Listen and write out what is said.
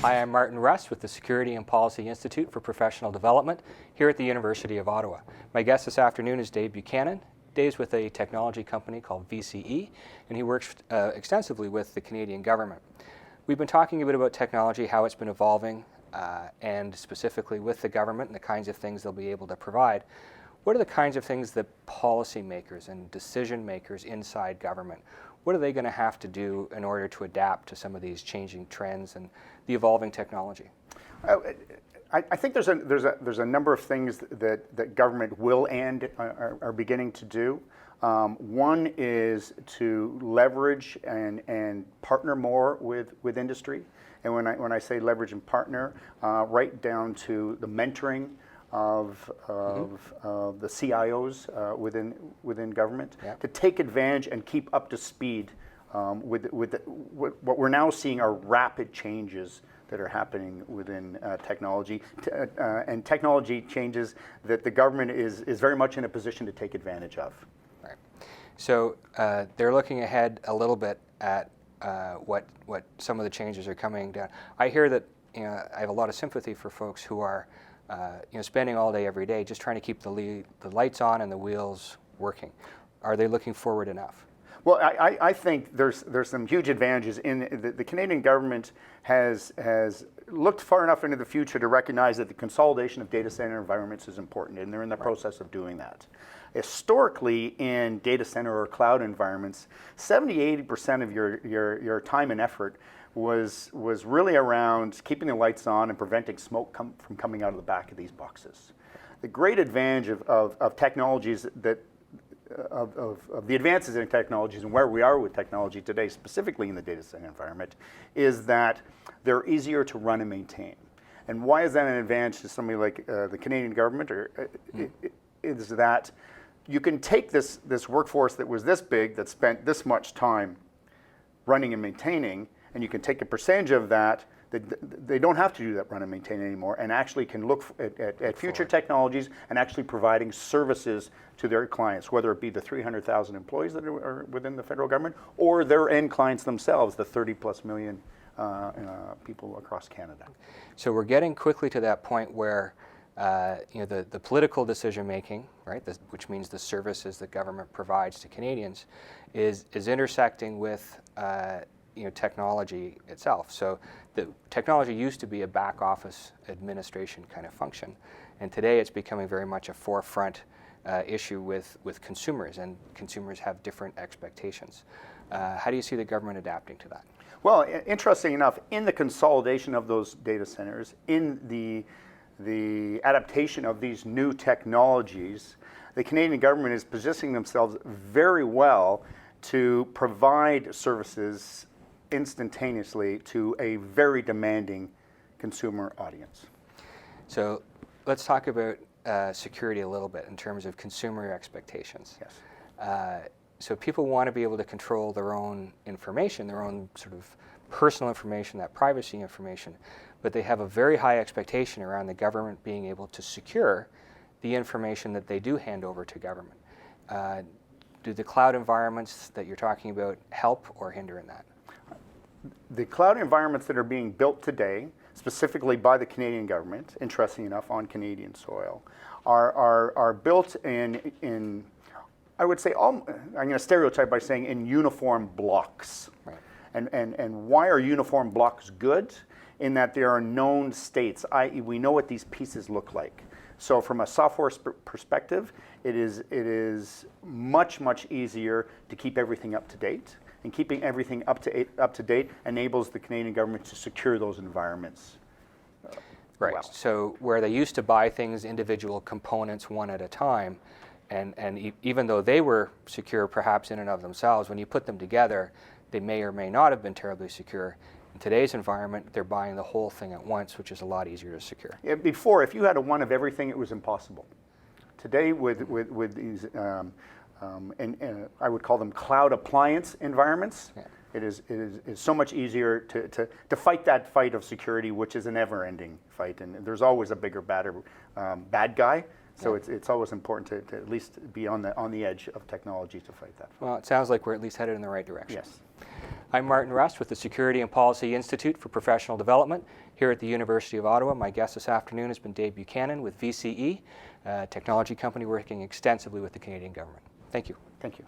Hi, I'm Martin Russ with the Security and Policy Institute for Professional Development here at the University of Ottawa. My guest this afternoon is Dave Buchanan. Dave's with a technology company called VCE, and he works extensively with the Canadian government. We've been talking a bit about technology, how it's been evolving, and specifically with the government and the kinds of things they'll be able to provide. What are the kinds of things that policymakers and decision makers inside government, what are they going to have to do in order to adapt to some of these changing trends and the evolving technology? I think there's a number of things that government will and are beginning to do. One is to leverage and partner more with industry. And when I say leverage and partner, right down to the mentoring of the CIOs within government, to take advantage and keep up to speed with what we're now seeing are rapid changes that are happening within technology, and technology changes that the government is very much in a position to take advantage of. Right. So they're looking ahead a little bit at what some of the changes are coming down. I hear that I have a lot of sympathy for folks who are spending all day every day just trying to keep the lights on and the wheels working. Are they looking forward enough? Well, I think there's some huge advantages in the Canadian government has looked far enough into the future to recognize that the consolidation of data center environments is important, and they're in the process of doing that. Historically, in data center or cloud environments, 70-80% of your time and effort was really around keeping the lights on and preventing smoke from coming out of the back of these boxes. The great advantage of technologies of the advances in technologies and where we are with technology today, specifically in the data center environment, is that they're easier to run and maintain. And why is that an advantage to somebody like the Canadian government? Is that you can take this workforce that was this big, that spent this much time running and maintaining, and you can take a percentage of that. They don't have to do that run and maintain anymore, and actually can look at future technologies and actually providing services to their clients, whether it be the 300,000 employees that are within the federal government or their end clients themselves, the 30+ million people across Canada. So we're getting quickly to that point where the political decision making, right, which means the services that government provides to Canadians, is intersecting with technology itself. So the technology used to be a back office administration kind of function, and today it's becoming very much a forefront issue with consumers, and consumers have different expectations. How do you see the government adapting to that? Well, interesting enough, in the consolidation of those data centers, in the adaptation of these new technologies, the Canadian government is positioning themselves very well to provide services instantaneously to a very demanding consumer audience. So let's talk about security a little bit in terms of consumer expectations. Yes. So people want to be able to control their own information, their own sort of personal information, that privacy information, but they have a very high expectation around the government being able to secure the information that they do hand over to government. Do the cloud environments that you're talking about help or hinder in that? The cloud environments that are being built today, specifically by the Canadian government, interesting enough, on Canadian soil, are built in I would say, I'm going to stereotype by saying in uniform blocks. Right. And why are uniform blocks good? In that there are known states, i.e. we know what these pieces look like. So from a software perspective, it is much easier to keep everything up to date. And keeping everything up to date enables the Canadian government to secure those environments. Right. Well. So where they used to buy things, individual components, one at a time, and even though they were secure perhaps in and of themselves, when you put them together, they may or may not have been terribly secure. In today's environment, they're buying the whole thing at once, which is a lot easier to secure. Yeah, before, if you had a one of everything, it was impossible. Today, with these, and I would call them cloud appliance environments, yeah. It is so much easier to fight that fight of security, which is a never-ending fight, and there's always a bigger, badder bad guy. So yeah. It's always important to at least be on the edge of technology to fight that fight. Well, it sounds like we're at least headed in the right direction. Yes. I'm Martin Rust with the Security and Policy Institute for Professional Development here at the University of Ottawa. My guest this afternoon has been Dave Buchanan with VCE, a technology company working extensively with the Canadian government. Thank you. Thank you.